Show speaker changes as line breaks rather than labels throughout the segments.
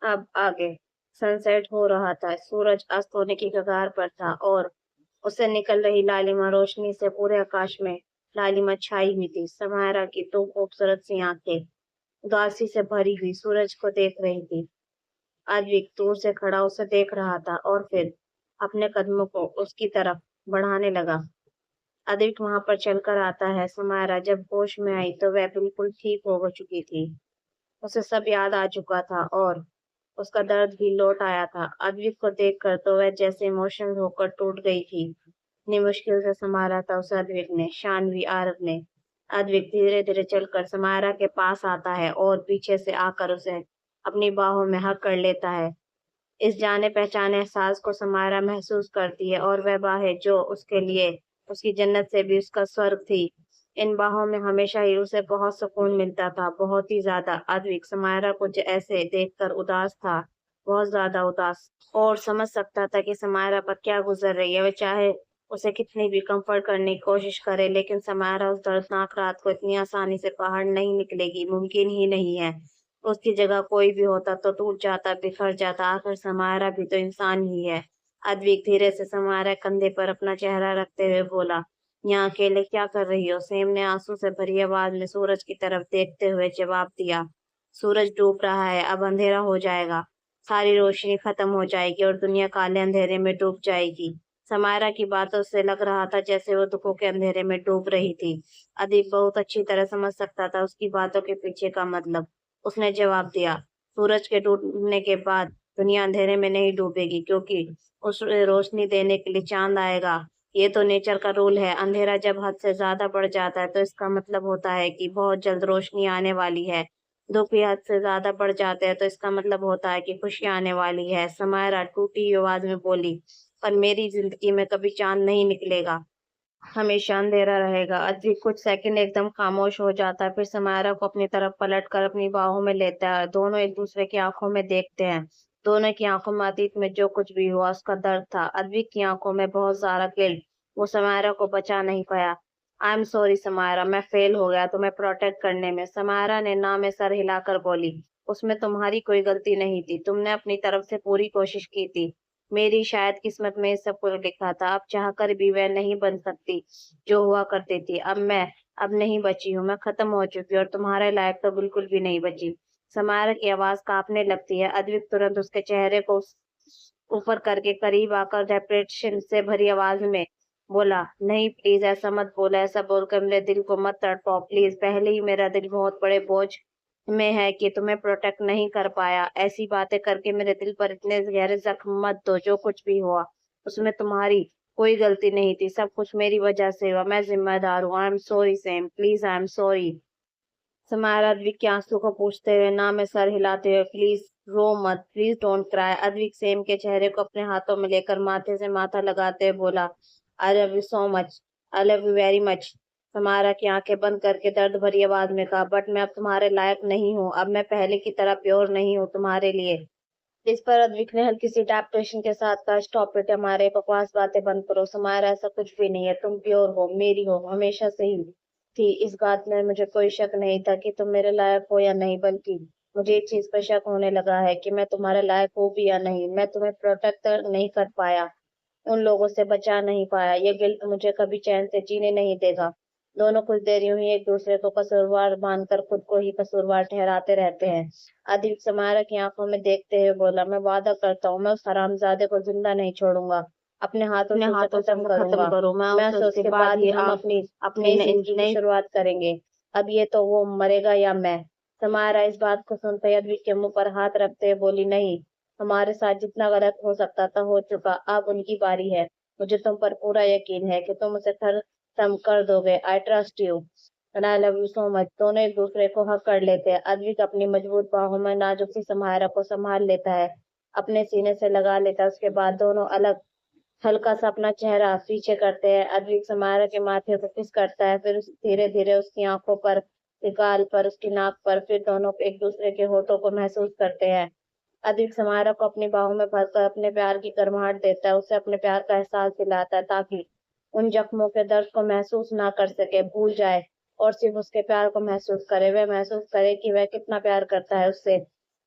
अब आगे सनसेट हो रहा था, सूरज अस्त होने की कगार पर था और उससे निकल रही लालिमा रोशनी से पूरे आकाश में लालिमा छाई हुई थी। समायरा की दो खूबसूरत सी आंखें उदासी से भरी हुई सूरज को देख रही थी। आद्विक दूर से खड़ा उसे देख रहा था और फिर अपने कदमों को उसकी तरफ बढ़ाने लगा। अदिक वहां पर चलकर आता है। समायरा जब होश में आई तो वह बिल्कुल ठीक हो चुकी थी। उसे सब याद आ चुका था और उसका दर्द भी लौट आया था। अद्विक को देखकर तो वह जैसे इमोशनल होकर टूट गई थी। इतनी मुश्किल से संभाला था उसे अद्विक ने, शानवी आरव ने। अद्विक धीरे धीरे चलकर समायरा के पास आता है और पीछे से आकर उसे अपनी बाहों में हक कर लेता है। इस जाने पहचाने एहसास को समायरा महसूस करती है और वह बाहें जो उसके लिए उसकी जन्नत से भी उसका स्वर्ग थी। इन बाहों में हमेशा ही उसे बहुत सुकून मिलता था, बहुत ही ज्यादा। अद्विक समायरा को ऐसे देखकर उदास था, बहुत ज्यादा उदास, और समझ सकता था कि समायरा पर क्या गुजर रही है। वह चाहे उसे कितनी भी कंफर्ट करने की कोशिश करे, लेकिन समायरा उस दर्दनाक रात को इतनी आसानी से बाहर नहीं निकलेगी, मुमकिन ही नहीं है। उसकी जगह कोई भी होता तो टूट जाता, बिखर जाता। आखिर समायरा भी तो इंसान ही है। अद्विक धीरे से समायरा कंधे पर अपना चेहरा रखते हुए बोला, यहाँ अकेले क्या कर रही हो? सेम ने आंसू से भरी आवाज में सूरज की तरफ देखते हुए जवाब दिया, सूरज डूब रहा है, अब अंधेरा हो जाएगा, सारी रोशनी खत्म हो जाएगी और दुनिया काले अंधेरे में डूब जाएगी। समायरा की बातों से लग रहा था जैसे वो दुखों के अंधेरे में डूब रही थी। अदीप बहुत अच्छी तरह समझ सकता था उसकी बातों के पीछे का मतलब। उसने जवाब दिया, सूरज के डूबने के बाद दुनिया अंधेरे में नहीं डूबेगी, क्योंकि उस रोशनी देने के लिए चांद आएगा। ये तो नेचर का रूल है। अंधेरा जब हद से ज्यादा बढ़ जाता है तो इसका मतलब होता है कि बहुत जल्द रोशनी आने वाली है। दुख भी हद से ज्यादा बढ़ जाते हैं तो इसका मतलब होता है कि खुशी आने वाली है। समायरा टूटी हुई आवाज में बोली, पर मेरी जिंदगी में कभी चांद नहीं निकलेगा, हमेशा अंधेरा रहेगा। अद्विक कुछ सेकंड एकदम खामोश हो जाता है, फिर समायरा को अपनी तरफ पलट कर अपनी बाहों में लेता है। दोनों एक दूसरे की आंखों में देखते हैं। दोनों की आंखों में अतीत में जो कुछ भी हुआ उसका दर्द था। अद्विक की आंखों में बहुत सारा गिल्ट। वो समायरा को बचा नहीं पाया। आई एम सॉरी समायरा, मैं फेल हो गया तुम्हें प्रोटेक्ट करने में। समायरा ने ना में सर हिलाकर बोली, उसमें तुम्हारी कोई गलती नहीं थी, तुमने अपनी तरफ से पूरी कोशिश की थी। मेरी शायद किस्मत में इस सब को लिखा था। अब चाहकर भी वह नहीं बन सकती जो हुआ करती थी। अब नहीं बची हूँ, मैं खत्म हो चुकी हूँ और तुम्हारे लायक तो बिल्कुल भी नहीं बची। समायरा की आवाज कांपने लगती है। अद्विक तुरंत उसके चेहरे को ऊपर करके करीब आकर डेप्रेशन से भरी आवाज में बोला, नहीं प्लीज ऐसा मत बोला, ऐसा बोलकर मेरे दिल को मत तड़पाओ प्लीज। पहले ही मेरा दिल बहुत बड़े बोझ में है कि तुम्हें प्रोटेक्ट नहीं कर पाया। ऐसी बातें करके मेरे दिल पर इतने गहरे जख्म मत दो। जो कुछ भी हुआ उसमें तुम्हारी कोई गलती नहीं थी, सब कुछ मेरी वजह से हुआ, मैं जिम्मेदार हूँ। I am sorry Sam, please I am sorry. Samara Advik के आंसू को पूछते हुए ना में सर हिलाते हुए, प्लीज रो मत, please don't cry. Advik same के चेहरे को अपने हाथों में लेकर माथे से माथा लगाते हुए बोला, I love you so much, I love you very much. Samara की आंखें बंद करके दर्द भरी आवाज में कहा, बट मैं अब तुम्हारे लायक नहीं हूँ, अब मैं पहले की तरह प्योर नहीं हूँ तुम्हारे लिए। इस पर अद्विक ने हल्की सी टैप्टेशन के साथ कहा, स्टॉप इट, हमारे बकवास बातें बंद करो। समारा ऐसा कुछ भी नहीं है, तुम प्योर हो, मेरी हो, हमेशा से ही थी। इस बात में मुझे कोई शक नहीं था कि तुम मेरे लायक हो या नहीं, बल्कि मुझे इस चीज पर शक होने लगा है कि मैं तुम्हारे लायक हूँ भी या नहीं। मैं तुम्हें प्रोटेक्ट नहीं कर पाया, उन लोगों से बचा नहीं पाया। ये गिल्ट मुझे कभी चैन से जीने नहीं देगा। दोनों कुछ देर यूं ही एक दूसरे को कसूरवार मानकर खुद को ही कसूरवार ठहराते रहते हैं। आदित्य समारा की आंखों में देखते हुए बोला, मैं वादा करता हूँ मैं उस हरामजादे को जिंदा नहीं छोड़ूंगा, अपने हाथों
अपने
से उसे
हाथों से
खत्म
उसे खत्म
करूंगा।
करूँ, मैं
मैं
उसे
उसे
उसके
उसके
बाद
बाद
ही
ही हम
आप
अपनी
अपनी
नई जिंदगी की
नई
शुरुआत करेंगे। अब ये तो वो मरेगा या मैं। समारा इस बात को सुनते ही अद्विक के मुंह पर हाथ रखते हुए बोली, नहीं, हमारे साथ जितना गलत हो सकता था हो चुका, अब उनकी बारी है। मुझे तुम पर पूरा यकीन है कि तुम उसे खत्म कर दोगे। I trust you and I love you so much. दोनों एक दूसरे को हक कर लेते हैं। अद्विक अपनी मजबूत बाहों में नाजुक सी समायरा को संभाल लेता है, अपने सीने से लगा लेता है। उसके बाद दोनों अलग हल्का सा अपना चेहरा पीछे करते हैं। अद्विक समायरा के माथे को किस करता है, फिर धीरे धीरे उसकी आंखों पर, गाल पर, उसकी नाक पर, फिर दोनों एक दूसरे के होठों को महसूस करते हैं। अद्विक समायरा को अपनी बाहों में भरकर अपने प्यार की गर्माहट देता है, उसे अपने प्यार का एहसास दिलाता है, ताकि उन जख्मों के दर्द को महसूस ना कर सके, भूल जाए और सिर्फ उसके प्यार को महसूस करे। वह महसूस करे कि वह कितना प्यार करता है उससे।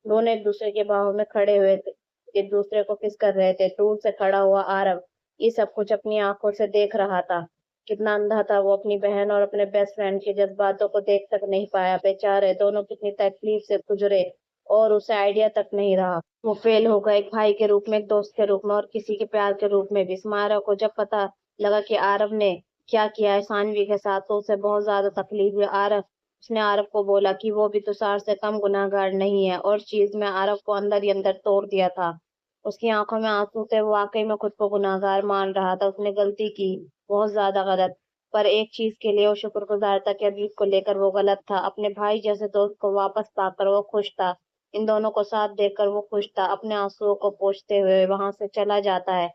दोनों एक दूसरे के बाहों में खड़े हुए थे, एक दूसरे को किस कर रहे थे। दूर से खड़ा हुआ आरव ये सब कुछ अपनी आंखों से देख रहा था। कितना अंधा था वो, अपनी बहन और अपने बेस्ट फ्रेंड के जज्बातों को देख तक नहीं पाया। बेचारे दोनों कितनी तकलीफ से गुजरे और उसे आइडिया तक नहीं रहा। वो फेल हो गए, एक भाई के रूप में, एक दोस्त के रूप में और किसी के प्यार के रूप में भी। समारा को जब पता लगा कि आरव ने क्या किया है सानवी के साथ, तो उसे बहुत ज्यादा तकलीफ हुई। उसने आरव को बोला कि वो भी तुषार से कम गुनाहगार नहीं है, और चीज में आरव को अंदर ही अंदर तोड़ दिया था। उसकी आंखों में आंसू थे, वो वाकई में खुद को गुनाहगार मान रहा था। उसने गलती की, बहुत ज्यादा गलत। पर एक चीज के लिए वो शुक्रगुजार था कि अजीत को लेकर वो गलत था। अपने भाई जैसे दोस्त को वापस पाकर वो खुश था। इन दोनों को साथ देखकर वो खुश था। अपने आंसुओं को पोंछते हुए वहां से चला जाता है।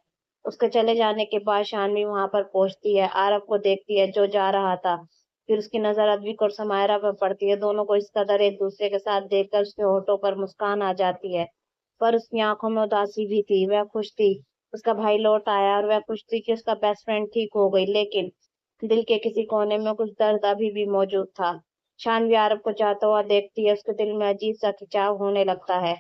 उसके चले जाने के बाद शानवी वहां पर पहुंचती है, आरव को देखती है जो जा रहा था। फिर उसकी नजर अद्विक और समायरा पर पड़ती है। दोनों को इस कदर एक दूसरे के साथ देखकर उसके होठों पर मुस्कान आ जाती है, पर उसकी आंखों में उदासी भी थी। वह खुश थी उसका भाई लौट आया, और वह खुश थी कि उसका बेस्ट फ्रेंड ठीक हो गई। लेकिन दिल के किसी कोने में कुछ दर्द अभी भी मौजूद था। शानवी आरव को जाता हुआ देखती है, उसके दिल में अजीब सा खिंचाव होने लगता है।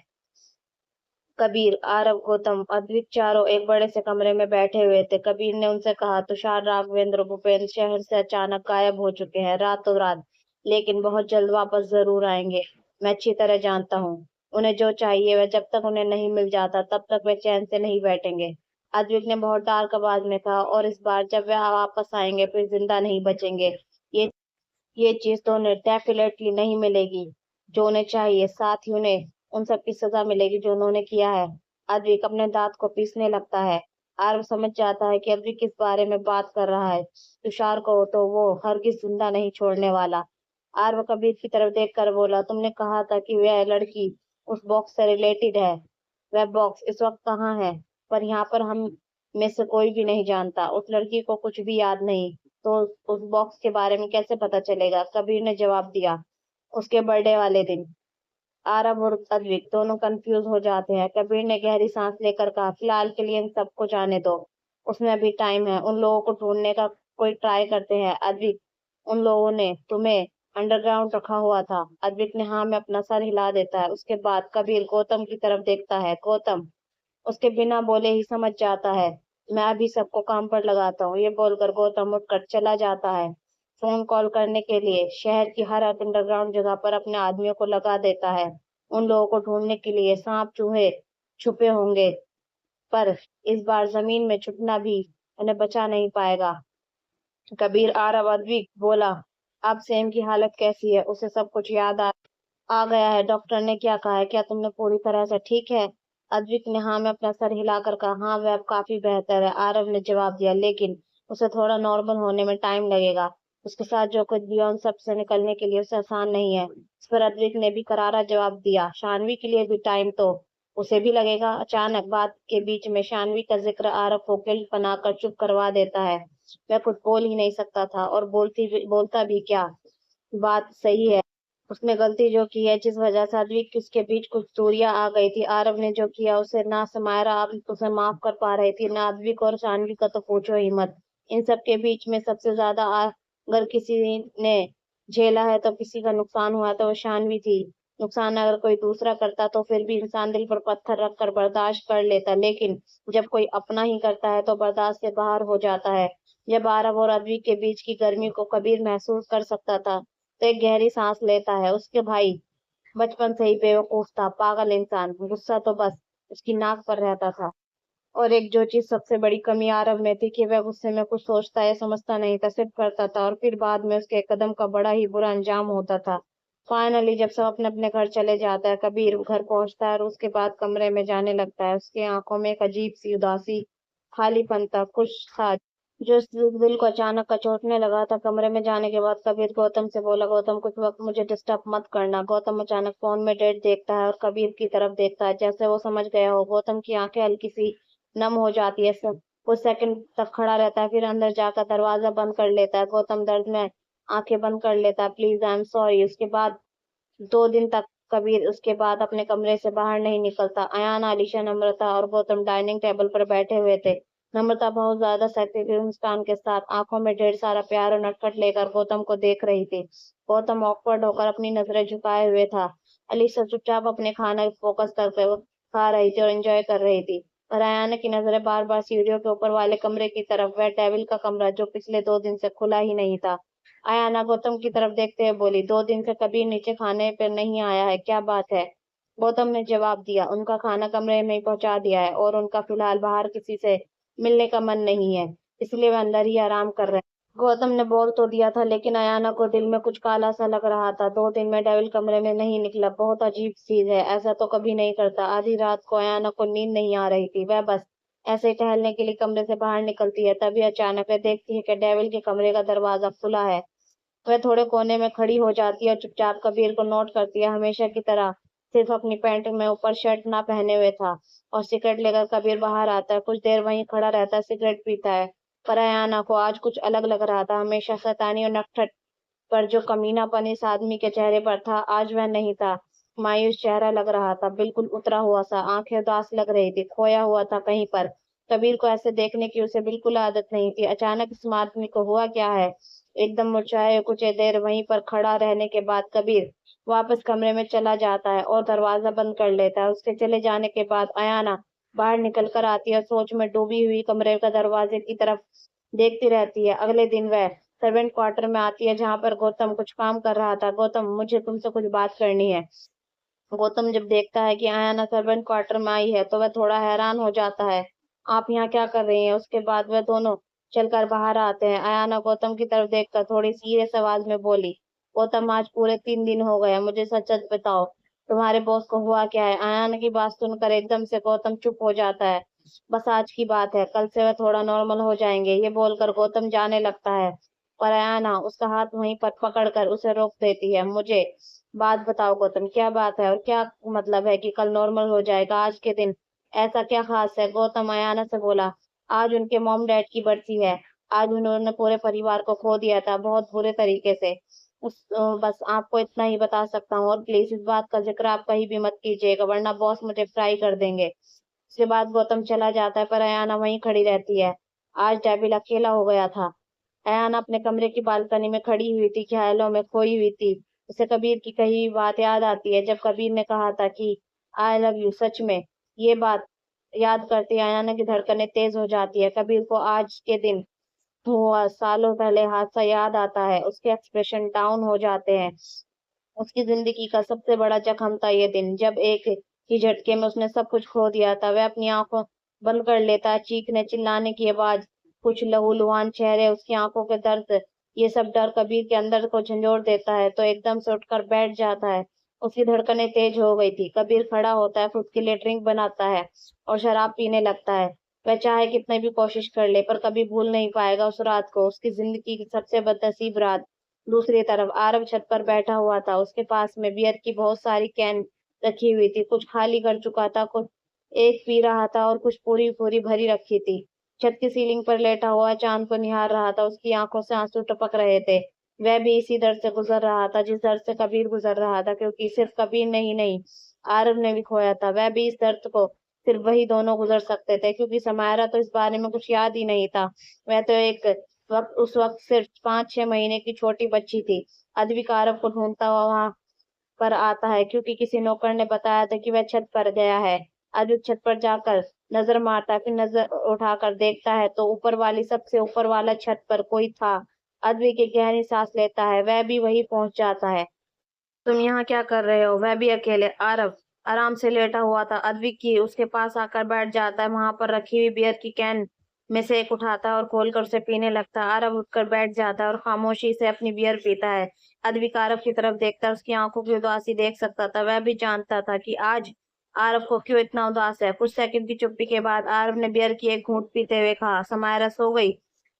कबीर, आरव, गौतम, अद्विक चारों एक बड़े से कमरे में बैठे हुए थे। कबीर ने उनसे कहा, तुषार, राघवेंद्र, भूपेंद्र शहर से अचानक गायब हो चुके हैं रातों रात, लेकिन बहुत जल्द वापस जरूर आएंगे। मैं अच्छी तरह जानता हूँ उन्हें जो चाहिए। वह जब तक उन्हें नहीं मिल जाता तब तक वे चैन से नहीं बैठेंगे। अद्विक ने बहुत डार्क आवाज में कहा, और इस बार जब वह वापस आएंगे फिर जिंदा नहीं बचेंगे। ये ये चीज तो उन्हें डेफिनेटली नहीं मिलेगी जो उन्हें चाहिए, साथ ही उन्हें उन सब की सजा मिलेगी जो उन्होंने किया है। अद्विक अपने दांत को पीसने लगता है। आरव समझ जाता है कि अद्विक किस बारे में बात कर रहा है। तुषार को तो वो हरगिज जिंदा नहीं छोड़ने वाला। आरव कबीर की तरफ देखकर बोला, तुमने कहा था कि वह लड़की उस बॉक्स से रिलेटेड है। वह बॉक्स इस वक्त कहाँ है? पर यहाँ पर हम में से कोई भी नहीं जानता। उस लड़की को कुछ भी याद नहीं, तो उस बॉक्स के बारे में कैसे पता चलेगा? कबीर ने जवाब दिया, उसके बर्थडे वाले दिन। आरव और अद्विक दोनों कंफ्यूज हो जाते हैं। कबीर ने गहरी सांस लेकर कहा, फिलहाल के लिए इन सबको जाने दो, उसमें अभी टाइम है। उन लोगों को ढूंढने का कोई ट्राई करते हैं। अद्विक, उन लोगों ने तुम्हें अंडरग्राउंड रखा हुआ था? अद्विक ने हाँ में अपना सर हिला देता है। उसके बाद कबीर गौतम की तरफ देखता है। गौतम उसके बिना बोले ही समझ जाता है। मैं अभी सबको काम पर लगाता हूँ, ये बोलकर गौतम उठकर चला जाता है फोन कॉल करने के लिए। शहर की हर अंडरग्राउंड जगह पर अपने आदमियों को लगा देता है। उन लोगों को ढूंढने के लिए सांप चूहे छुपे होंगे, पर इस बार जमीन में छुपना भी उन्हें बचा नहीं पाएगा। कबीर, आरव, अद्विक बोला, अब सेम की हालत कैसी है? उसे सब कुछ आ गया है? डॉक्टर ने क्या कहा है? क्या तुमने पूरी तरह से ठीक है? अद्विक ने हाँ में अपना सर हिलाकर कहा, हाँ वह अब काफी बेहतर है। आरव ने जवाब दिया, लेकिन उसे थोड़ा नॉर्मल होने में टाइम लगेगा। उसके साथ जो कुछ भी उन सब से निकलने के लिए उसे आसान नहीं है। इस पर अद्विक ने भी करारा जवाब दिया, शानवी के लिए भी टाइम तो उसे भी लगेगा। अचानक बात के बीच में शानवी का जिक्र आरव को गिल्ट बनाकर चुप करवा देता है। वह कुछ बोल ही नहीं सकता था, और बोलता भी क्या? बात सही है, उसने गलती जो की है, जिस वजह से अद्विक की उसके बीच कुछ दूरियां आ गई थी। आरव ने जो किया उसे ना समायरा अब उसे माफ कर पा रही थी, ना अद्विक और शानवी का तो पूछो ही मत। इन सब के बीच में सबसे ज्यादा अगर किसी ने झेला है तो किसी का नुकसान हुआ तो वो शानवी थी। नुकसान अगर कोई दूसरा करता तो फिर भी इंसान दिल पर पत्थर रख कर बर्दाश्त कर लेता, लेकिन जब कोई अपना ही करता है तो बर्दाश्त से बाहर हो जाता है। जब आरव और अद्विक के बीच की गर्मी को कबीर महसूस कर सकता था, तो एक गहरी सांस लेता है। उसके भाई बचपन से ही बेवकूफ था, पागल इंसान, गुस्सा तो बस उसकी नाक पर रहता था। और एक जो चीज सबसे बड़ी कमी आरव में थी कि वह गुस्से में कुछ सोचता या समझता नहीं था, सिर्फ करता था, और फिर बाद में उसके कदम का बड़ा ही बुरा अंजाम होता था। फाइनली जब सब अपने अपने घर चले जाता है, कबीर घर पहुंचता है और उसके बाद कमरे में जाने लगता है। उसकी आंखों में एक अजीब सी उदासी, खालीपन था, कुछ था जो उस दिल को अचानक कचोटने लगा था। कमरे में जाने के बाद कबीर गौतम से बोला, गौतम कुछ वक्त मुझे डिस्टर्ब मत करना। गौतम अचानक फोन में डेट देखता है और कबीर की तरफ देखता है, जैसे वो समझ गया हो। गौतम की आंखें हल्की सी नम हो जाती है, सब कुछ सेकंड तक खड़ा रहता है, फिर अंदर जाकर दरवाजा बंद कर लेता है। गौतम दर्द में आंखें बंद कर लेता है, प्लीज आई एम सॉरी। उसके बाद 2 दिन तक कबीर उसके बाद अपने कमरे से बाहर नहीं निकलता। अयान, आलिशा, नम्रता और गौतम डाइनिंग टेबल पर बैठे हुए थे। नम्रता बहुत ज्यादा सक्रिय मुस्कान के साथ, आंखों में ढेर सारा प्यार और नटखट लेकर गौतम को देख रही थी। गौतम ऑकवर्ड होकर अपनी नजरें झुकाए हुए था। अलीसा चुपचाप अपने खाना फोकस करके वो खा रही थी और एंजॉय कर रही थी। पर अयाना की नजरें बार बार सीढ़ियों के ऊपर वाले कमरे की तरफ, वह डेविल का कमरा जो पिछले 2 दिन से खुला ही नहीं था। अयाना गौतम की तरफ देखते हुए बोली, 2 दिन से कबीर नीचे खाने पर नहीं आया है, क्या बात है? गौतम ने जवाब दिया, उनका खाना कमरे में ही पहुंचा दिया है और उनका फिलहाल बाहर किसी से मिलने का मन नहीं है, इसलिए वह अंदर ही आराम कर रहे हैं। गौतम ने बोल तो दिया था, लेकिन अयाना को दिल में कुछ काला सा लग रहा था। 2 दिन में डेविल कमरे में नहीं निकला, बहुत अजीब चीज है, ऐसा तो कभी नहीं करता। आधी रात को अयाना को नींद नहीं आ रही थी, वह बस ऐसे ही टहलने के लिए कमरे से बाहर निकलती है। तभी अचानक वह देखती है कि डेविल के कमरे का दरवाजा खुला है। वह थोड़े कोने में खड़ी हो जाती है और चुपचाप कबीर को नोट करती है। हमेशा की तरह सिर्फ अपनी पैंट में ऊपर शर्ट ना पहने हुए था और सिगरेट लेकर कबीर बाहर आता है। कुछ देर वहीं खड़ा रहता है, सिगरेट पीता है। पर अयाना को आज कुछ अलग लग रहा था। हमेशा शैतानी और नटखट पर जो कमीनापन इस आदमी के चेहरे पर था, आज वह नहीं था। मायूस चेहरा लग रहा था, बिल्कुल उतरा हुआ सा, आंखें उदास लग रही थी, खोया हुआ था कहीं पर। कबीर को ऐसे देखने की उसे बिल्कुल आदत नहीं थी। अचानक इस आदमी को हुआ क्या है? एकदम मुरझाए कुछ देर वहीं पर खड़ा रहने के बाद कबीर वापस कमरे में चला जाता है और दरवाजा बंद कर लेता है। उसके चले जाने के बाद अयाना बाहर निकल कर आती है, सोच में डूबी हुई कमरे का दरवाजे की तरफ देखती रहती है। अगले दिन वह सर्वेंट क्वार्टर में आती है, जहां पर गौतम कुछ काम कर रहा था। गौतम, मुझे तुमसे कुछ बात करनी है। गौतम जब देखता है कि अयाना सर्वेंट क्वार्टर में आई है तो वह थोड़ा हैरान हो जाता है। आप यहाँ क्या कर रही हैं? उसके बाद वह दोनों चलकर बाहर आते हैं। अयाना गौतम की तरफ देखकर थोड़ी सीरियस आवाज में बोली, गौतम, आज पूरे 3 दिन हो गए, मुझे सच सच बताओ, तुम्हारे बॉस को हुआ क्या है? अयाना की बात सुनकर एकदम से गौतम चुप हो जाता है। बस आज की बात है, कल से वह थोड़ा नॉर्मल हो जाएंगे, ये बोलकर गौतम जाने लगता है। पर अयाना उसका हाथ वहीं पर पकड़कर उसे रोक देती है। मुझे बात बताओ गौतम, क्या बात है और क्या मतलब है कि कल नॉर्मल हो जाएगा? आज के दिन ऐसा क्या खास है? गौतम अयाना से बोला, आज उनके मॉम डैड की बर्थी है। आज उन्होंने पूरे परिवार को खो दिया था, बहुत बुरे तरीके से। बस आपको इतना ही बता सकता हूँ, और प्लीज इस बात का जिक्र आप कहीं भी मत कीजिएगा, वरना बॉस मुझे फ्राई कर देंगे। उसके बाद गौतम चला जाता है, पर अयाना वहीं खड़ी रहती है। आज डेविल अकेला हो गया था। अयाना अपने कमरे की बालकनी में खड़ी हुई थी, ख्यालों में खोई हुई थी। उसे कबीर की कही हुई बात याद आती है, जब कबीर ने कहा था कि आई लव यू। सच में ये बात याद करती अयाना की धड़कनें तेज हो जाती है। कबीर को आज के दिन हुआ सालों पहले हादसा याद आता है। उसके एक्सप्रेशन डाउन हो जाते हैं। उसकी जिंदगी का सबसे बड़ा जख्म था ये दिन, जब एक ही झटके में उसने सब कुछ खो दिया था। वह अपनी आंखों बंद कर लेता है, चीखने चिल्लाने की आवाज, कुछ लहूलुहान चेहरे, उसकी आंखों के दर्द, ये सब डर कबीर के अंदर को झंझोर देता है, तो एकदम से उठकर बैठ जाता है। उसकी धड़कनें तेज हो गई थी। कबीर खड़ा होता है, खुद के लिए ड्रिंक बनाता है और शराब पीने लगता है। वह चाहे कितने भी कोशिश कर ले, पर कभी भूल नहीं पाएगा उस रात को, उसकी जिंदगी की सबसे बदनसीब रात। दूसरी तरफ आरव छत पर बैठा हुआ था। उसके पास में बियर की बहुत सारी कैन रखी हुई थी, कुछ खाली कर चुका था, कुछ एक पी रहा था और कुछ पूरी पूरी भरी रखी थी। छत की सीलिंग पर लेटा हुआ चांद को निहार रहा था, उसकी आंखों से आंसू टपक रहे थे। वह भी इसी दर्द से गुजर रहा था जिस दर्द से कबीर गुजर रहा था, क्योंकि सिर्फ कबीर नहीं नहीं, आरव ने भी खोया था। वह भी इस दर्द को सिर्फ वही दोनों गुजर सकते थे, क्योंकि समायरा तो इस बारे में कुछ याद ही नहीं था। वह तो एक वक्त उस वक्त सिर्फ 5-6 महीने की छोटी बच्ची थी। अद्विक आरव को ढूंढता हुआ वहां पर आता है, क्योंकि किसी नौकर ने बताया था कि वह छत पर गया है। अद्विक छत पर जाकर नजर मारता है, फिर नजर उठाकर देखता है तो ऊपर वाली सबसे ऊपर वाला छत पर कोई था। अद्विक एक गहरी सांस लेता है, वह भी वही पहुंच जाता है। तुम यहाँ क्या कर रहे हो? वह भी अकेले? आरव आराम से लेटा हुआ था। अद्विक की उसके पास आकर बैठ जाता है, वहां पर रखी हुई बियर की कैन में से एक उठाता है और खोलकर उसे पीने लगता है। आरव उठकर बैठ जाता है और खामोशी से अपनी बियर पीता है। अद्विक आरव की तरफ देखता है, उसकी आंखों की उदासी देख सकता था। वह भी जानता था कि आज आरव को क्यों इतना उदास है। कुछ सेकंड की चुप्पी के बाद आरव ने बियर की एक घूंट पीते हुए कहा, समायरा सो गई?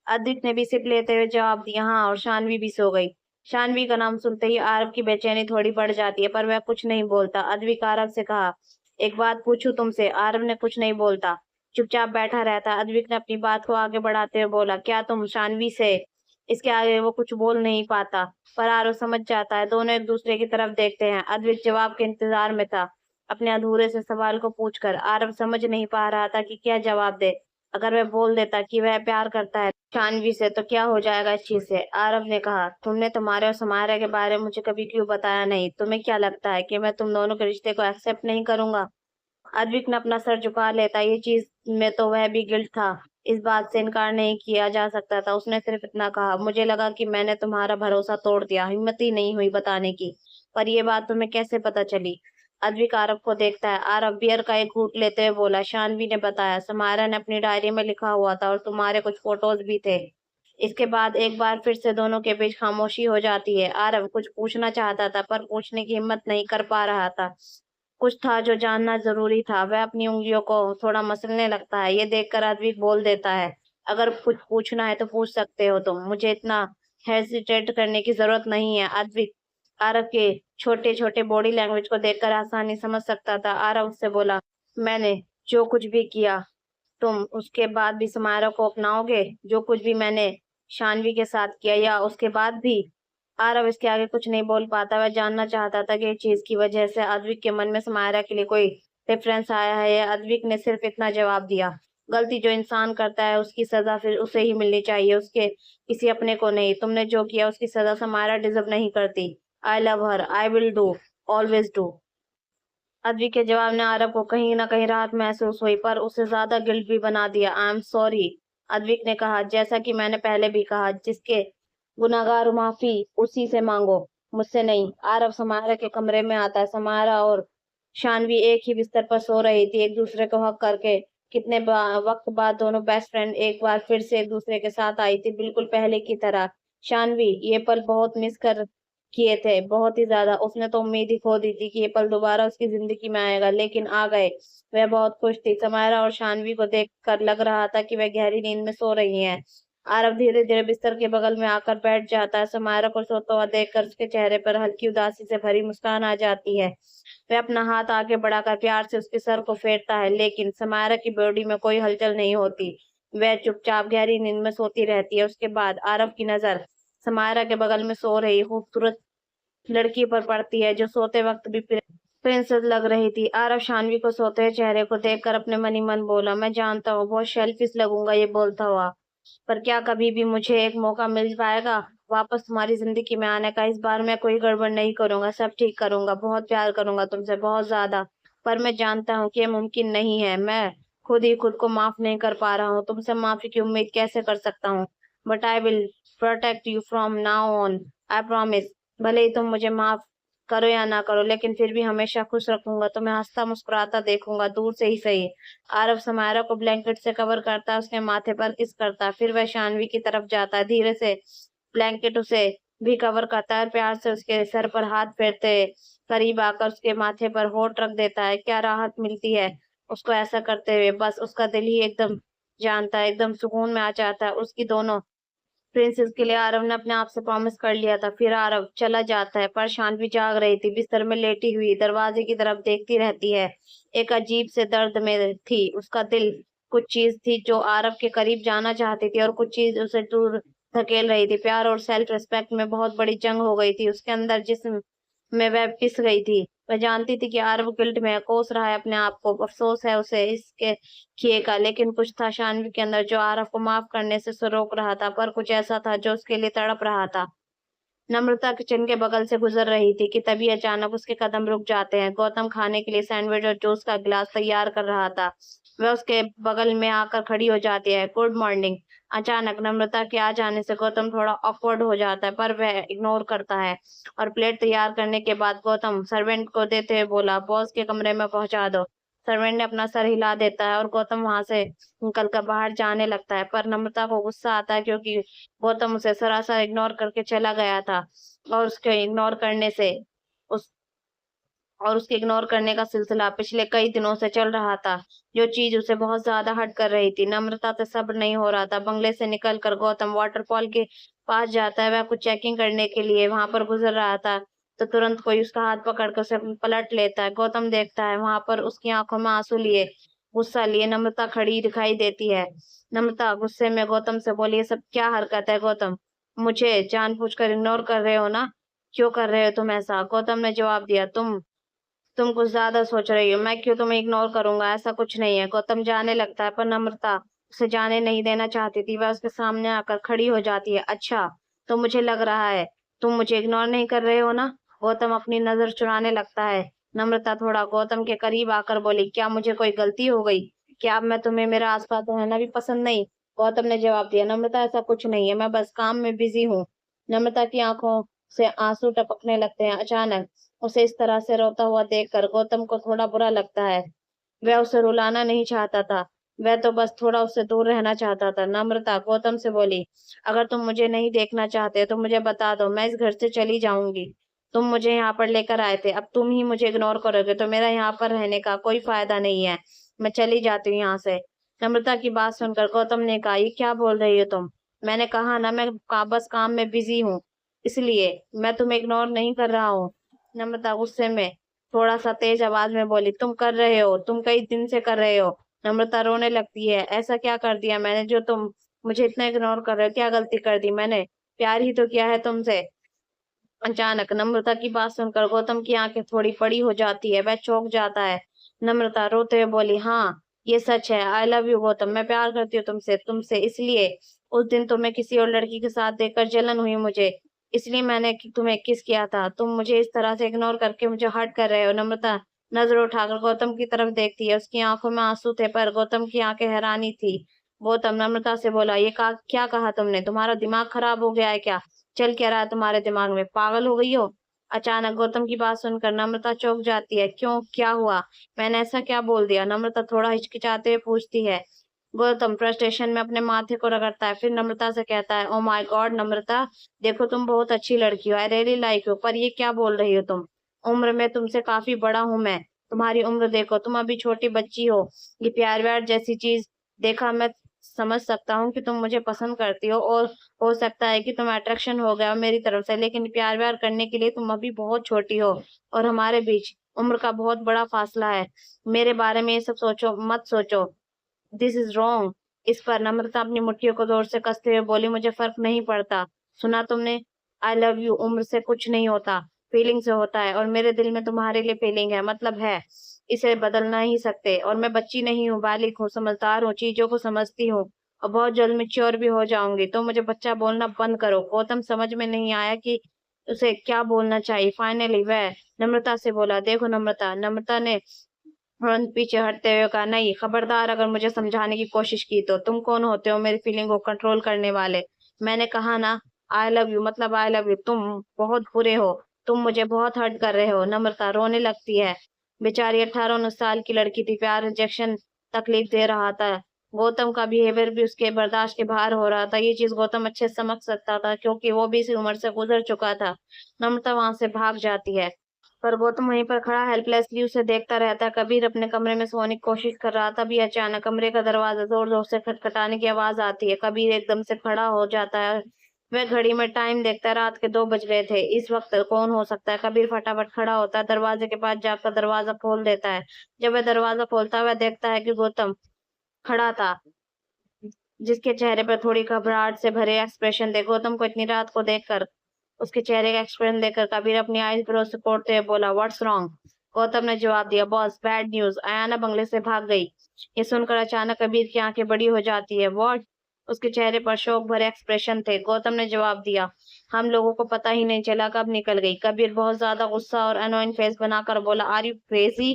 अद्विक ने भी सिप लेते हुए जवाब दिया, हाँ, और शानवी भी सो गई। शानवी का नाम सुनते ही आरव की बेचैनी थोड़ी बढ़ जाती है, पर वह कुछ नहीं बोलता। अद्विक आरव से कहा, एक बात पूछूं तुमसे? आरव ने कुछ नहीं बोलता, चुपचाप बैठा रहता। अद्विक ने अपनी बात को आगे बढ़ाते हुए बोला, क्या तुम शानवी से? इसके आगे वो कुछ बोल नहीं पाता, पर आरव समझ जाता है। दोनों एक दूसरे की तरफ देखते हैं। अद्विक जवाब के इंतजार में था, अपने अधूरे से सवाल को पूछकर। आरव समझ नहीं पा रहा था कि क्या जवाब दे। अगर वह बोल देता कि वह प्यार करता है शानवी से, तो क्या हो जाएगा इस चीज से? आरव ने कहा, तुमने तुम्हारे और समारा के बारे में मुझे कभी क्यों बताया नहीं? तुम्हें क्या लगता है कि मैं तुम दोनों के रिश्ते को एक्सेप्ट नहीं करूंगा? अद्विक ने अपना सर झुका लेता, ये चीज में तो वह भी गिल्ट था, इस बात से इनकार नहीं किया जा सकता था। उसने सिर्फ इतना कहा, मुझे लगा कि मैंने तुम्हारा भरोसा तोड़ दिया, हिम्मत ही नहीं हुई बताने की। पर ये बात तुम्हें कैसे पता चली? अद्विक आरव को देखता है। आरव बियर का एक घूंट लेते हुए बोला, शानवी ने बताया, समारा ने अपनी डायरी में लिखा हुआ था और तुम्हारे कुछ फोटोज भी थे। इसके बाद एक बार फिर से दोनों के बीच खामोशी हो जाती है। आरव कुछ पूछना चाहता था पर पूछने की हिम्मत नहीं कर पा रहा था। कुछ था जो जानना जरूरी था। वह अपनी उंगलियों को थोड़ा मसलने लगता है। ये देखकर अद्विक बोल देता है, अगर कुछ पूछना है तो पूछ सकते हो तुम, मुझे इतना हेजिटेट करने की जरूरत नहीं है। अद्विक आरव के छोटे छोटे बॉडी लैंग्वेज को देखकर आसानी समझ सकता था। आरव उससे बोला, मैंने जो कुछ भी किया तुम उसके बाद भी समारोह को अपनाओगे? जो कुछ भी मैंने शानवी के साथ किया या उसके बाद भी? आरव इसके आगे कुछ नहीं बोल पाता। वह जानना चाहता था कि इस चीज की वजह से अद्विक के मन में समायरा के लिए कोई डिफरेंस आया है या अद्विक ने सिर्फ इतना जवाब दिया, गलती जो इंसान करता है उसकी सजा फिर उसे ही मिलनी चाहिए, उसके किसी अपने को नहीं। तुमने जो किया उसकी सजा समायरा डिजर्व नहीं करती। I love her, I will do, always do. Advik के जवाब ने आरव को कहीं ना कहीं राहत महसूस हुई पर उसे ज्यादा गिल्ट भी बना दिया। आई एम सॉरी, अद्विक ने कहा, जैसा कि मैंने पहले भी कहा, जिसके गुनाहगार माफी उसी से मांगो, मुझसे नहीं। आरव समारा के कमरे में आता है। समारा और शानवी एक ही बिस्तर पर सो रही थी, एक दूसरे को हक करके। वक्त बाद दोनों बेस्ट फ्रेंड एक बार फिर से एक दूसरे के साथ आई थी, बिल्कुल पहले की तरह। शानवी ये पल बहुत मिस कर किए थे, बहुत ही ज्यादा। उसने तो उम्मीद ही खो दी थी कि ये पल दोबारा उसकी जिंदगी में आएगा, लेकिन आ गए। वह बहुत खुश थी। समायरा और शानवी को देखकर लग रहा था कि वह गहरी नींद में सो रही हैं। आरव धीरे धीरे बिस्तर के बगल में आकर बैठ जाता है। समायरा को सोता हुआ देखकर उसके चेहरे पर हल्की उदासी से भरी मुस्कान आ जाती है। वह अपना हाथ आगे बढ़ाकर प्यार से उसके सर को फेरता है, लेकिन समायरा की बॉडी में कोई हलचल नहीं होती। वह चुपचाप गहरी नींद में सोती रहती है। उसके बाद आरव की नजर समायरा के बगल में सो रही खूबसूरत लड़की पर पड़ती है, जो सोते वक्त भी प्रिंसेस लग रही थी। आरव शानवी को सोते हुए चेहरे को देखकर अपने मन ही मन बोला, मैं जानता हूँ बहुत शेल्फिश लगूंगा ये बोलता हुआ, पर क्या कभी भी मुझे एक मौका मिल पाएगा वापस तुम्हारी जिंदगी में आने का? इस बार मैं कोई गड़बड़ नहीं करूंगा, सब ठीक करूंगा, बहुत प्यार करूंगा तुमसे, बहुत ज्यादा। पर मैं जानता हूँ कि ये मुमकिन नहीं है। मैं खुद ही खुद को माफ नहीं कर पा रहा हूँ। तुमसे माफी की उम्मीद कैसे कर सकता हूँ? But I will protect you from now on, I promise. भले ही तुम मुझे माफ करो या ना करो, लेकिन फिर भी हमेशा खुश रखूंगा, तुम्हें हंसता मुस्कुराता देखूंगा, दूर से ही सही। आरव समायरा को ब्लैंकेट से कवर करता है, उसके माथे पर किस करता है, फिर वह शानवी की तरफ जाता है, धीरे से ब्लैंकेट उसे भी कवर करता है, प्यार से उसके सर पर हाथ फेरते करीब आकर उसके माथे पर होठ रख देता है। क्या राहत मिलती है उसको ऐसा करते हुए, बस उसका दिल ही एकदम जानता है, एकदम सुकून में आ जाता है। उसकी दोनों प्रिंसेस के लिए आरव ने अपने आप से प्रॉमिस कर लिया था। फिर आरव चला जाता है, पर शानवी जाग रही थी, बिस्तर में लेटी हुई दरवाजे की तरफ देखती रहती है। एक अजीब से दर्द में थी उसका दिल। कुछ चीज थी जो आरव के करीब जाना चाहती थी और कुछ चीज उसे दूर धकेल रही थी। प्यार और सेल्फ रिस्पेक्ट में बहुत बड़ी जंग हो गई थी उसके अंदर, जिसम में वह पिस गई थी। वह जानती थी कि आरव गिल्ट में है, कोस रहा है अपने आप को, अफसोस है उसे इसके किए का, लेकिन कुछ था शानवी के अंदर जो आरव को माफ करने से उसे रोक रहा था। पर कुछ ऐसा था जो उसके लिए तड़प रहा था। नम्रता किचन के बगल से गुजर रही थी कि तभी अचानक उसके कदम रुक जाते हैं। गौतम खाने के लिए सैंडविच और जूस का गिलास तैयार कर रहा था। वह उसके बगल में आकर खड़ी हो जाती है। Good morning. अचानक नम्रता के आ जाने से गौतम थोड़ा ऑकवर्ड हो जाता है, पर वह इग्नोर करता है और प्लेट तैयार करने के बाद गौतम सर्वेंट को देते हुए बोला, बॉस के कमरे में पहुंचा दो। सर्वेंट ने अपना सर हिला देता है और गौतम वहां से निकलकर बाहर जाने लगता है, पर नम्रता को गुस्सा आता है क्योंकि गौतम उसे सरासर इग्नोर करके चला गया था और उसके इग्नोर करने से उस और उसके इग्नोर करने का सिलसिला पिछले कई दिनों से चल रहा था, जो चीज उसे बहुत ज्यादा हर्ट कर रही थी। नम्रता से सब्र नहीं हो रहा था। बंगले से निकलकर गौतम वाटरफॉल के पास जाता है। वह कुछ चेकिंग करने के लिए वहां पर गुजर रहा था, तो तुरंत कोई उसका हाथ पकड़कर उसे पलट लेता है। गौतम देखता है वहां पर उसकी आंखों में आंसू लिए, गुस्सा लिए नम्रता खड़ी दिखाई देती है। नम्रता गुस्से में गौतम से बोली, ये सब क्या हरकत है गौतम? मुझे जानबूझकर इग्नोर कर रहे हो ना? क्यों कर रहे हो तुम ऐसा? गौतम ने जवाब दिया, तुम कुछ ज्यादा सोच रही हो। मैं क्यों तुम्हें इग्नोर करूंगा? ऐसा कुछ नहीं है। गौतम जाने लगता है, पर नम्रता उसे जाने नहीं देना चाहती थी, वह उसके सामने आकर खड़ी हो जाती है। अच्छा, तो मुझे लग रहा है तुम मुझे इग्नोर नहीं कर रहे हो ना? गौतम अपनी नजर चुराने लगता है। नम्रता थोड़ा गौतम के करीब आकर बोली, क्या मुझे कोई गलती हो गई? क्या अब मैं तुम्हें मेरे आसपास रहना भी पसंद नहीं? गौतम ने जवाब दिया, नम्रता ऐसा कुछ नहीं है, मैं बस काम में बिजी हूँ। नम्रता की आंखों से आंसू टपकने लगते हैं। अचानक उसे इस तरह से रोता हुआ देखकर गौतम को थोड़ा बुरा लगता है। वह उसे रुलाना नहीं चाहता था, वह तो बस थोड़ा उससे दूर रहना चाहता था। नम्रता गौतम से बोली, अगर तुम मुझे नहीं देखना चाहते तो मुझे बता दो, मैं इस घर से चली जाऊंगी। तुम मुझे यहाँ पर लेकर आए थे, अब तुम ही मुझे इग्नोर करोगे तो मेरा यहाँ पर रहने का कोई फायदा नहीं है। मैं चली जाती हूँ यहाँ से। नम्रता की बात सुनकर गौतम ने कहा, ये क्या बोल रही हो तुम? मैंने कहा ना, बस काम में बिजी हूँ, इसलिए मैं तुम्हें इग्नोर नहीं कर रहा हूँ। नम्रता गुस्से में थोड़ा सा तेज आवाज में बोली, तुम कर रहे हो, तुम कई दिन से कर रहे हो। नम्रता रोने लगती है, ऐसा क्या कर दिया मैंने जो तुम मुझे इतना इग्नोर कर रहे हो? क्या गलती कर दी मैंने? प्यार ही तो किया है तुमसे। अचानक नम्रता की बात सुनकर गौतम की आंखें थोड़ी बड़ी हो जाती है, वह चौंक जाता है। नम्रता रोते हुए बोली, हाँ ये सच है, आई लव यू गौतम, मैं प्यार करती हूँ तुमसे तुमसे इसलिए उस दिन तुम्हें किसी और लड़की के साथ देखकर जलन हुई मुझे, इसलिए मैंने तुम्हें किस किया था। तुम मुझे इस तरह से इग्नोर करके मुझे हर्ट कर रहे हो। नम्रता नजर उठाकर गौतम की तरफ देखती है, उसकी आंखों में आंसू थे पर गौतम की आंखें हैरानी थी। गौतम नम्रता से बोला, क्या कहा तुमने? तुम्हारा दिमाग खराब हो गया है क्या? चल क्या रहा है तुम्हारे दिमाग में? पागल हो गई हो? अचानक गौतम की बात सुनकर नम्रता चौंक जाती है। क्यों, क्या हुआ? मैंने ऐसा क्या बोल दिया? नम्रता थोड़ा हिचकिचाते हुए पूछती है। गौतम फ्रस्ट्रेशन में अपने माथे को रगड़ता है, फिर नम्रता से कहता है, ओ माय गॉड नम्रता, देखो तुम बहुत अच्छी लड़की हो, आई रियली लाइक यू, पर ये क्या बोल रही हो तुम? उम्र में तुमसे काफी बड़ा हूं मैं, तुम्हारी उम्र देखो, तुम अभी छोटी बच्ची हो। ये प्यार व्यार जैसी चीज देखा मैं समझ सकता हूँ कि तुम मुझे पसंद करती हो, और हो सकता है कि तुम्हें अट्रैक्शन हो गया हो मेरी तरफ से, लेकिन प्यार व्यार करने के लिए तुम अभी बहुत छोटी हो और हमारे बीच उम्र का बहुत बड़ा फासला है। मेरे बारे में ये सब सोचो मत सोचो, दिस इज रॉन्ग। इस पर नम्रता अपनी मुट्ठियों को जोर से कसते हुए बोली, मुझे फर्क नहीं पड़ता, सुना तुमने? आई लव यू उम्र से कुछ नहीं होता, फीलिंग से होता है, और मेरे दिल में तुम्हारे लिए फीलिंग है, मतलब है, इसे बदलना ही सकते। और मैं बच्ची नहीं हूँ, बालिग हूँ, समझदार हूँ, चीजों को समझती हूँ और बहुत जल्द मैच्योर भी हो जाऊंगी। तो मुझे बच्चा बोलना बंद करो। गौतम समझ में नहीं आया कि उसे क्या बोलना चाहिए। फाइनली वह नम्रता से बोला, देखो नम्रता। नम्रता ने तुरंत पीछे हटते हुए कहा, नहीं खबरदार, अगर मुझे समझाने की कोशिश की तो। तुम कौन होते हो मेरी फीलिंग को कंट्रोल करने वाले? मैंने कहा ना, आई लव यू मतलब आई लव यू। तुम बहुत बुरे हो, तुम मुझे बहुत हर्ट कर रहे हो। नम्रता रोने लगती है। बेचारी 18-19 साल की लड़की थी, प्यार रिजेक्शन तकलीफ दे रहा था। गौतम का बिहेवियर भी उसके बर्दाश्त के बाहर हो रहा था। ये चीज गौतम अच्छे से समझ सकता था क्योंकि वो भी इस उम्र से गुजर चुका था। नम्रता वहां से भाग जाती है, पर गौतम वहीं पर खड़ा हेल्पलेसली उसे देखता रहता है। कबीर अपने कमरे में सोने की कोशिश कर रहा था, तभी अचानक कमरे का दरवाजा जोर जोर से खटखटाने की आवाज आती है। कबीर एकदम से खड़ा हो जाता है, वह घड़ी में टाइम देखता है, रात के 2 बज रहे थे। इस वक्त कौन हो सकता है? कबीर फटाफट खड़ा होता है, दरवाजे के पास जाकर दरवाजा खोल देता है। जब वह दरवाजा खोलता है, वह देखता है कि गौतम खड़ा था, जिसके चेहरे पर थोड़ी घबराहट से भरे एक्सप्रेशन थे। गौतम को इतनी रात को देखकर उसके चेहरे का एक्सप्रेशन देखकर कबीर अपनी आईज ब्रो से पोड़ते हुए बोला, व्हाट्स रॉन्ग? गौतम ने जवाब दिया, बॉस बैड न्यूज, अयाना बंगले से भाग गई। ये सुनकर अचानक कबीर की आंखें बड़ी हो जाती है। व्हाट? उसके चेहरे पर शोक भरे एक्सप्रेशन थे। गौतम ने जवाब दिया, हम लोगों को पता ही नहीं चला कब निकल गई। कबीर बहुत ज्यादा गुस्सा और अनोइंग फेस बनाकर बोला, आर यू क्रेजी?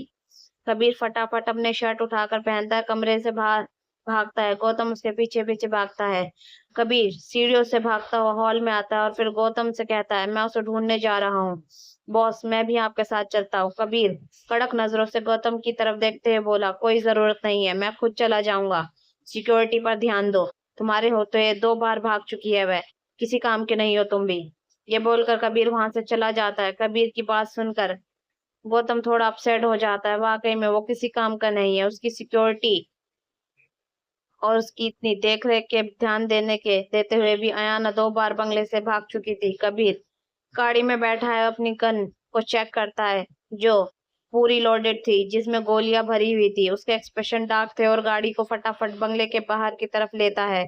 कबीर फटाफट अपने शर्ट उठाकर पहनता है, कमरे से बाहर भागता है। गौतम उसके पीछे पीछे भागता है। कबीर सीढ़ियों से भागता हुआ हॉल में आता है और फिर गौतम से कहता है, मैं उसे ढूंढने जा रहा हूँ बॉस, मैं भी आपके साथ चलता हूँ। कबीर कड़क नजरों से गौतम की तरफ देखते हुए बोला, कोई जरूरत नहीं है, मैं खुद चला जाऊंगा, सिक्योरिटी पर ध्यान दो, तुम्हारे होते हुए 2 बार भाग चुकी है वह, किसी काम के नहीं हो तुम भी। ये बोलकर कबीर वहां से चला जाता है। कबीर की बात सुनकर गौतम थोड़ा अपसेट हो जाता है, वाकई में वो किसी काम का नहीं है। उसकी सिक्योरिटी और उसकी इतनी देख रेख के ध्यान देते हुए भी अयाना 2 बार बंगले से भाग चुकी थी। कबीर गाड़ी में बैठा है, अपनी गन को चेक करता है जो पूरी लोडेड थी, जिसमें गोलियां भरी हुई थी। उसके एक्सप्रेशन डार्क थे और गाड़ी को फटाफट बंगले के बाहर की तरफ लेता है।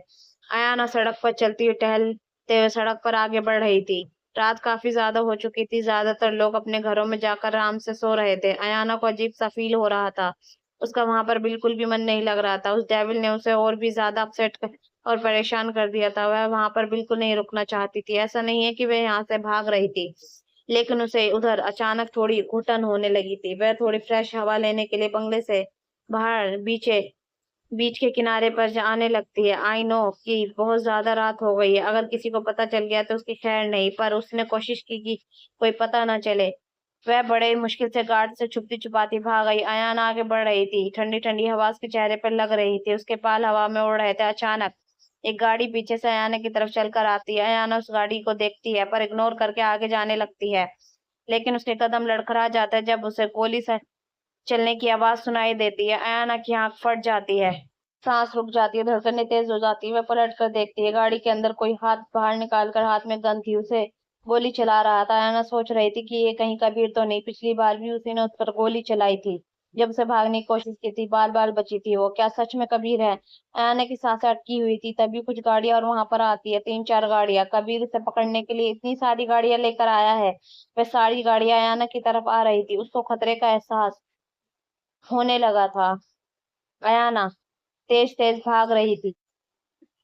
अयाना सड़क पर चलती हुई टहलते हुए सड़क पर आगे बढ़ रही थी। रात काफी ज्यादा हो चुकी थी, ज्यादातर लोग अपने घरों में जाकर आराम से सो रहे थे। अयाना को अजीब सा फील हो रहा था। उसका वहां पर बिल्कुल भी मन नहीं लग रहा था। उस डेविल ने उसे और भी ज्यादा अपसेट और परेशान कर दिया था। वह वहां पर बिल्कुल नहीं रुकना चाहती थी। ऐसा नहीं है कि वह यहाँ से भाग रही थी, लेकिन उसे उधर अचानक थोड़ी घुटन होने लगी थी। वह थोड़ी फ्रेश हवा लेने के लिए बंगले से बाहर बीच के किनारे पर जाने लगती है। आई नो कि बहुत ज्यादा रात हो गई है, अगर किसी को पता चल गया तो उसकी खैर नहीं, पर उसने कोशिश की कि कोई पता ना चले। वह बड़े मुश्किल से गार्ड से छुपती छुपाती भाग आई। अयान आगे बढ़ रही थी। ठंडी ठंडी हवा उसके चेहरे पर लग रही थी, उसके बाल हवा में उड़ रहे थे। अचानक एक गाड़ी पीछे से अयाना की तरफ चलकर आती है। अयाना उस गाड़ी को देखती है, पर इग्नोर करके आगे जाने लगती है। लेकिन उसके कदम लड़खड़ा जाते हैं जब उसे गोली से चलने की आवाज सुनाई देती है। अयाना की आंख फट जाती है, सांस रुक जाती है, धड़कनें तेज हो जाती है। वह पलट कर देखती है, गाड़ी के अंदर कोई हाथ बाहर निकाल कर, हाथ में गन थी, उसे गोली चला रहा था। अयाना सोच रही थी कि ये कहीं कबीर तो नहीं, पिछली बार भी उसी ने उस पर गोली चलाई थी जब उसे भागने की कोशिश की थी, बाल बाल बची थी। वो क्या सच में कबीर है? अयाना की सांसें अटकी हुई थी। तभी कुछ गाड़ियां और वहां पर आती है, 3-4 गाड़ियां। कबीर उसे पकड़ने के लिए इतनी सारी गाड़ियां लेकर आया है। वह सारी गाड़ियां अयाना की तरफ आ रही थी। उसको खतरे का एहसास होने लगा था। अयाना तेज तेज भाग रही थी।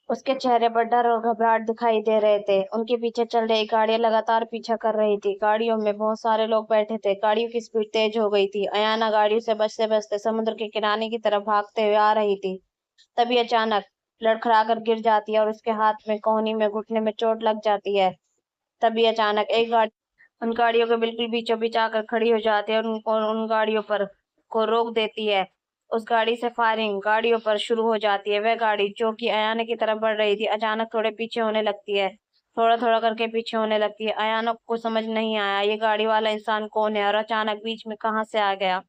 उसके चेहरे पर डर और घबराहट दिखाई दे रहे थे। उनके पीछे चल रही गाड़ियां लगातार पीछा कर रही थी। गाड़ियों में बहुत सारे लोग बैठे थे। गाड़ियों की स्पीड तेज हो गई थी। अयाना गाड़ियों से बचते बचते समुद्र के किनारे की तरफ भागते हुए आ रही थी। तभी अचानक लड़खड़ा कर गिर जाती है और उसके हाथ में कोहनी में घुटने में चोट लग जाती है। तभी अचानक एक गाड़ी उन गाड़ियों के बिल्कुल बीचों बीच आकर खड़ी हो जाती है और उन गाड़ियों पर को रोक देती है। उस गाड़ी से फायरिंग गाड़ियों पर शुरू हो जाती है। वह गाड़ी जो कि अयाना की तरफ बढ़ रही थी, अचानक थोड़े पीछे होने लगती है। थोड़ा थोड़ा करके पीछे होने लगती है। अयाना को समझ नहीं आया ये गाड़ी वाला इंसान कौन है और अचानक बीच में कहाँ से आ गया।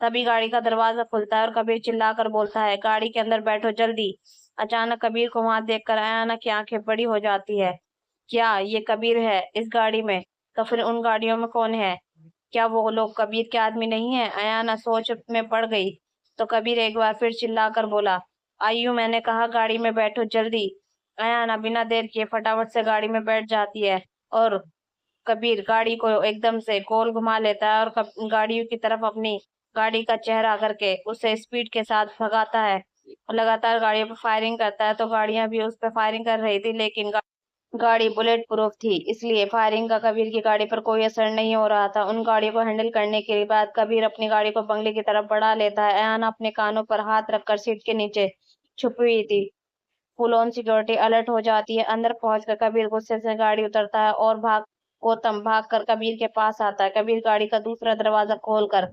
तभी गाड़ी का दरवाजा खुलता है और कबीर चिल्लाकर बोलता है, गाड़ी के अंदर बैठो जल्दी। अचानक कबीर को वहां देखकर अयाना की आंखें बड़ी हो जाती है। क्या ये कबीर है इस गाड़ी में? तो फिर उन गाड़ियों में कौन है? क्या वो लोग कबीर के आदमी नहीं है? अयाना सोच में पड़ गई। तो कबीर एक बार फिर चिल्लाकर बोला, आयु मैंने कहा गाड़ी में बैठो जल्दी। अयाना बिना देर किए फटाफट से गाड़ी में बैठ जाती है और कबीर गाड़ी को एकदम से गोल घुमा लेता है और गाड़ियों की तरफ अपनी गाड़ी का चेहरा करके उसे स्पीड के साथ भगाता है और लगातार गाड़ियों पर फायरिंग करता है। तो गाड़ियां भी उस पर फायरिंग कर रही थी, लेकिन गाड़ी बुलेट प्रूफ थी, इसलिए फायरिंग का कबीर की गाड़ी पर कोई असर नहीं हो रहा था। उन गाड़ियों को हैंडल करने के बाद कबीर अपनी गाड़ी को बंगले की तरफ बढ़ा लेता है। अयाना अपने कानों पर हाथ रखकर सीट के नीचे छुपी हुई थी। फुल ऑन सिक्योरिटी अलर्ट हो जाती है। अंदर पहुंचकर कबीर गुस्से से गाड़ी उतरता है और गौतम भाग कर कबीर के पास आता है। कबीर गाड़ी का दूसरा दरवाजा खोलकर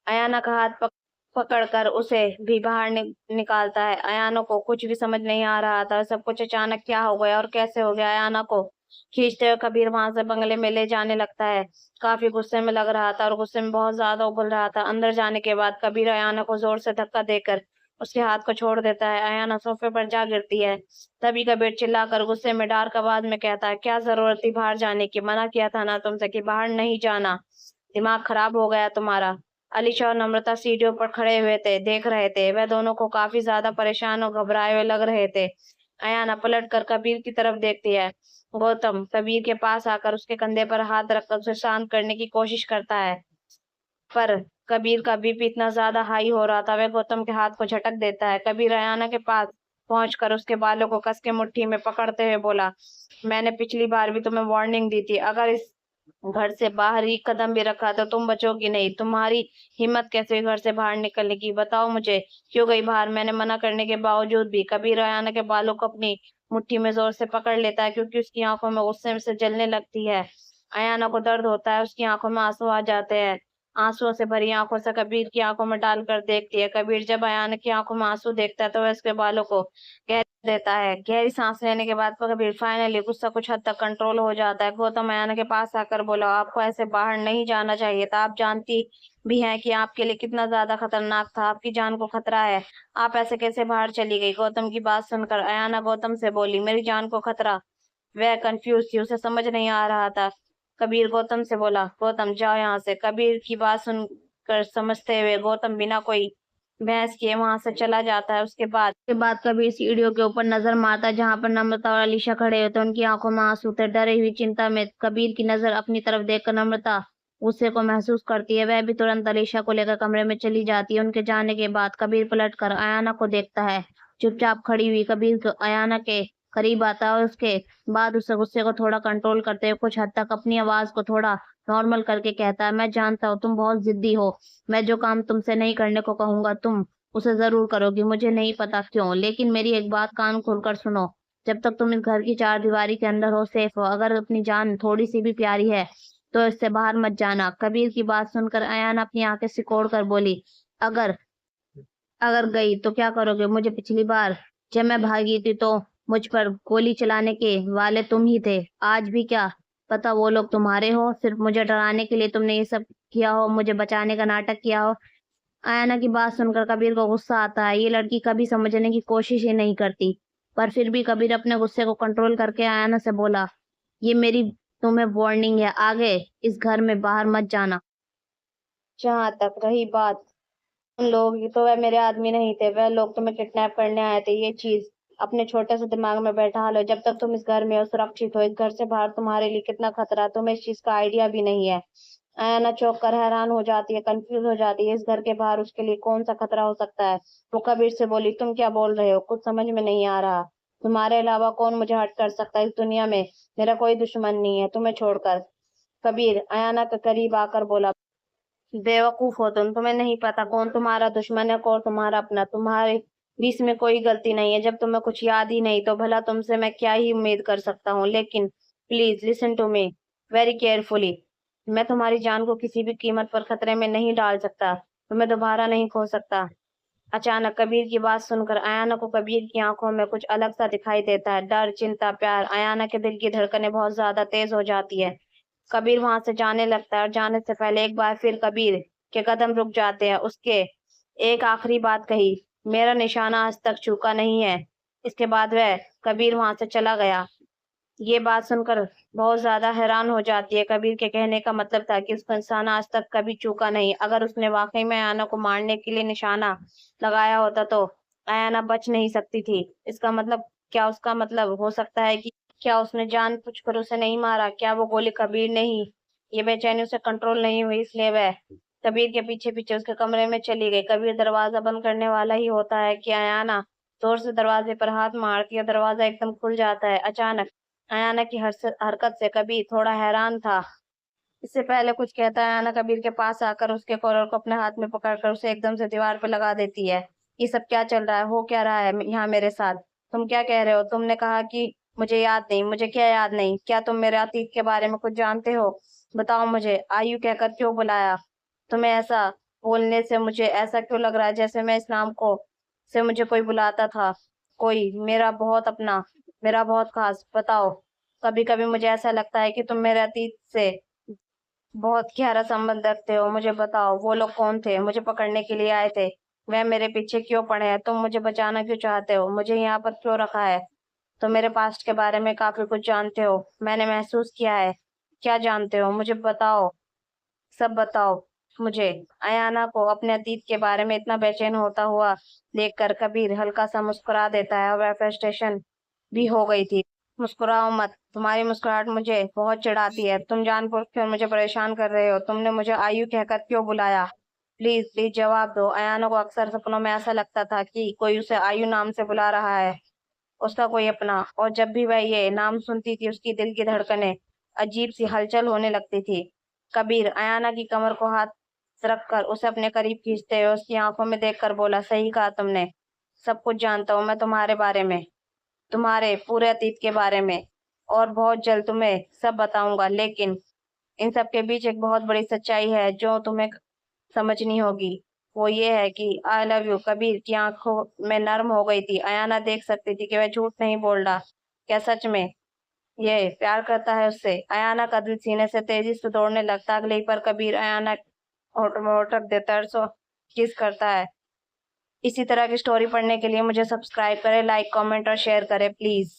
अयाना का हाथ पकड़कर उसे भी बाहर निकालता है। अयाना को कुछ भी समझ नहीं आ रहा था, सब कुछ अचानक क्या हो गया और कैसे हो गया। अयाना को खींचते हुए कबीर वहां से बंगले में ले जाने लगता है। काफी गुस्से में लग रहा था और गुस्से में बहुत ज्यादा उबल रहा था। अंदर जाने के बाद कबीर अयाना को जोर से धक्का देकर उसके हाथ को छोड़ देता है। अयाना सोफे पर जा गिरती है। तभी कबीर चिल्लाकर गुस्से में डार्क आवाज में कहता है, क्या जरूरत थी बाहर जाने की? मना किया था ना तुमसे कि बाहर नहीं जाना? दिमाग खराब हो गया तुम्हारा? अलीशा और नम्रता सीढ़ियों पर खड़े हुए थे, देख रहे थे। वह दोनों को काफी ज्यादा परेशान और घबराए हुए लग रहे थे। अयाना पलट कर कबीर की तरफ देखती है। गौतम कबीर के पास आकर उसके कंधे पर हाथ रखकर उसे शांत करने की कोशिश करता है, पर कबीर का बीपी इतना ज्यादा हाई हो रहा था, वह गौतम के हाथ को झटक देता है। कबीर अयाना के पास पहुंचकर उसके बालों को कस के मुट्ठी में पकड़ते हुए बोला, मैंने पिछली बार भी तुम्हें वार्निंग दी थी, अगर इस घर से बाहर ही कदम भी रखा तो तुम बचोगी नहीं। तुम्हारी हिम्मत कैसे हुई घर से बाहर निकलने की? बताओ मुझे, क्यों गई बाहर? मैंने मना करने के बावजूद भी। कबीर अयाना के बालों को अपनी मुट्ठी में जोर से पकड़ लेता है, क्योंकि उसकी आंखों में गुस्से से जलने लगती है। अयाना को दर्द होता है, उसकी आंखों में आंसू आ जाते हैं। आंसुओं से भरी आंखों से कबीर की आंखों में डालकर देखती है। कबीर जब अयाना की आंखों में आंसू देखता है तो वह उसके बालों को कह देता है। गहरी सांस लेने के बाद कबीर फाइनली गुस्सा कुछ हद तक कंट्रोल हो जाता है। गौतम अयाना के पास आकर बोला, आपको ऐसे बाहर नहीं जाना चाहिए था, आप जानती भी हैं कि आपके लिए कितना ज्यादा खतरनाक था, आपकी जान को खतरा है, आप ऐसे कैसे बाहर चली गई? गौतम की बात सुनकर अयाना गौतम से बोली, मेरी जान को खतरा? वह कंफ्यूज थी, उसे समझ नहीं आ रहा था। कबीर गौतम से बोला, गौतम जाओ यहाँ से। कबीर की बात सुनकर समझते हुए गौतम बिना कोई बहस किए वहां से चला जाता है। उसके बाद कबीर सीढ़ियों के ऊपर नजर मारता है, जहां पर नम्रता और अलीशा खड़े होते हैं। उनकी आंखों में आंसू थे। डरी हुई चिंता में कबीर की नजर अपनी तरफ देखकर नम्रता गुस्से को महसूस करती है। वह भी तुरंत अलीशा को लेकर कमरे में चली जाती है। उनके जाने के बाद कबीर पलट कर अयाना को देखता है, चुपचाप खड़ी हुई। कबीर अयाना के करीब आता है और उसके बाद उसे गुस्से को थोड़ा कंट्रोल करते हुए कुछ हद तक अपनी आवाज को थोड़ा नॉर्मल करके कहता है, मैं जानता हूँ तुम बहुत जिद्दी हो। मैं जो काम तुमसे नहीं करने को कहूंगा तुम उसे जरूर करोगी, मुझे नहीं पता क्यों, लेकिन मेरी एक बात कान खोलकर सुनो। जब तक तुम इस घर की चारदीवारी के अंदर हो, सेफ हो, अगर अपनी जान थोड़ी सी भी प्यारी है तो इससे बाहर मत जाना। कबीर की बात सुनकर अयान अपनी आंखें सिकोड़ कर बोली, अगर अगर गई तो क्या करोगे? मुझे पिछली बार जब मैं भागी थी तो मुझ पर गोली चलाने के वाले तुम ही थे। आज भी क्या पता वो लोग तुम्हारे हो, सिर्फ मुझे डराने के लिए तुमने ये सब किया हो, मुझे बचाने का नाटक किया हो। आयना की बात सुनकर कबीर को गुस्सा आता है। ये लड़की कभी समझने की कोशिश ही नहीं करती। पर फिर भी कबीर अपने गुस्से को कंट्रोल करके आयना से बोला, ये मेरी तुम्हें वार्निंग है, आगे इस घर में बाहर मत जाना। जहाँ तक रही बात उन लोगों की, तो वह मेरे आदमी नहीं थे। वह लोग तुम्हें किडनैप करने आए थे। ये चीज अपने छोटे से दिमाग में बैठा लो। जब तक तुम इस घर में हो, सुरक्षित हो, इस घर से बाहर तुम्हारे लिए कितना खतरा है तुम्हें इस चीज का आइडिया भी नहीं है। आयना चौंक कर हैरान हो जाती है, कंफ्यूज हो जाती है। इस घर के बाहर उसके लिए कौन सा खतरा हो सकता है? वो कबीर से बोली, तुम क्या बोल रहे हो? कुछ समझ में नहीं आ रहा। तुम्हारे अलावा कौन मुझे हर्ट कर सकता है इस दुनिया में? मेरा कोई दुश्मन नहीं है तुम्हें छोड़कर। कबीर अयाना के करीब आकर बोला, बेवकूफ हो तुम, तुम्हें नहीं पता कौन तुम्हारा दुश्मन है कौन तुम्हारा अपना। तुम्हारे बीच में कोई गलती नहीं है। जब तुम्हें कुछ याद ही नहीं तो भला तुमसे मैं क्या ही उम्मीद कर सकता हूँ? लेकिन please listen to me very carefully. मैं तुम्हारी जान को किसी भी कीमत पर खतरे में नहीं डाल सकता, तुम्हें दोबारा नहीं खो सकता। अचानक कबीर की बात सुनकर अयाना को कबीर की आंखों में कुछ अलग सा दिखाई देता है, डर, चिंता, प्यार। अयाना के दिल की धड़कनें बहुत ज्यादा तेज हो जाती है। कबीर वहां से जाने लगता है और जाने से पहले एक बार फिर कबीर के कदम रुक जाते हैं। उसके एक आखिरी बात कही, मेरा निशाना आज तक चूका नहीं है। इसके बाद वह कबीर वहां से चला गया। ये बात सुनकर बहुत ज्यादा हैरान हो जाती है। कबीर के कहने का मतलब था कि उसका निशाना आज तक कभी चूका नहीं। अगर उसने वाकई में आयना को मारने के लिए निशाना लगाया होता तो आयना बच नहीं सकती थी। इसका मतलब क्या? उसका मतलब हो सकता है कि क्या उसने जानबूझकर उसे नहीं मारा? क्या वो गोली कबीर ने ही? ये बेचैनी उसे कंट्रोल नहीं हुई, इसलिए वह कबीर के पीछे पीछे उसके कमरे में चली गई। कबीर दरवाजा बंद करने वाला ही होता है कि अयाना जोर से दरवाजे पर हाथ मारती है। दरवाजा एकदम खुल जाता है। अचानक अयाना की हरकत से कबीर थोड़ा हैरान था। इससे पहले कुछ कहता है, अयाना कबीर के पास आकर उसके कॉलर को अपने हाथ में पकड़कर उसे एकदम से दीवार पर लगा देती है। ये सब क्या चल रहा है? हो क्या रहा है यहाँ मेरे साथ? तुम क्या कह रहे हो? तुमने कहा कि मुझे याद नहीं। मुझे क्या याद नहीं? क्या तुम मेरे अतीत के बारे में कुछ जानते हो? बताओ मुझे। आयु कहकर क्यों बुलाया? तुम्हें ऐसा बोलने से मुझे ऐसा क्यों लग रहा है जैसे मैं इस नाम को से मुझे कोई बुलाता था, कोई मेरा बहुत अपना, मेरा बहुत खास। बताओ। कभी कभी मुझे ऐसा लगता है कि तुम मेरे अतीत से बहुत गहरा संबंध रखते हो। मुझे बताओ वो लोग कौन थे? मुझे पकड़ने के लिए आए थे? वह मेरे पीछे क्यों पड़े हैं? तुम मुझे बचाना क्यों चाहते हो? मुझे यहाँ पर क्यों रखा है? तुम मेरे पास्ट के बारे में काफी कुछ जानते हो, मैंने महसूस किया है। क्या जानते हो? मुझे बताओ, सब बताओ मुझे। अयाना को अपने अतीत के बारे में इतना बेचैन होता हुआ देखकर कबीर हल्का सा मुस्कुरा देता है और वह फ्रस्ट्रेशन भी हो गई थी। मुस्कुराओ मत, तुम्हारी मुस्कुराहट मुझे बहुत चिढ़ाती है। तुम जानबूझकर मुझे परेशान कर रहे हो। तुमने मुझे आयु कहकर क्यों बुलाया? प्लीज प्लीज जवाब दो। अयाना को अक्सर सपनों में ऐसा लगता था कि कोई उसे आयु नाम से बुला रहा है, उसका कोई अपना। और जब भी वह ये नाम सुनती थी उसकी दिल की धड़कनें अजीब सी हलचल होने लगती थी। कबीर अयाना की कमर को हाथ रखकर उसे अपने करीब खींचते हुए उसकी आंखों में देखकर बोला, सही कहा तुमने। सब कुछ जानता हूँ मैं तुम्हारे बारे में, तुम्हारे पूरे अतीत के बारे में, और बहुत जल्द तुम्हें सब बताऊंगा। लेकिन इन सब के बीच एक बहुत बड़ी सच्चाई है जो तुम्हें समझनी होगी। वो ये है कि आई लव यू। कबीर की आंखों में नर्म हो गई थी। अयाना देख सकती थी कि वह झूठ नहीं बोल रहा। क्या सच में ये प्यार करता है उससे? अयाना का दिल सीने से तेजी से दौड़ने लगता। अगले ही पर कबीर अयाना होठ में होठ रख देता है और सो किस करता है। इसी तरह की स्टोरी पढ़ने के लिए मुझे सब्सक्राइब करें, लाइक, कमेंट और शेयर करें प्लीज।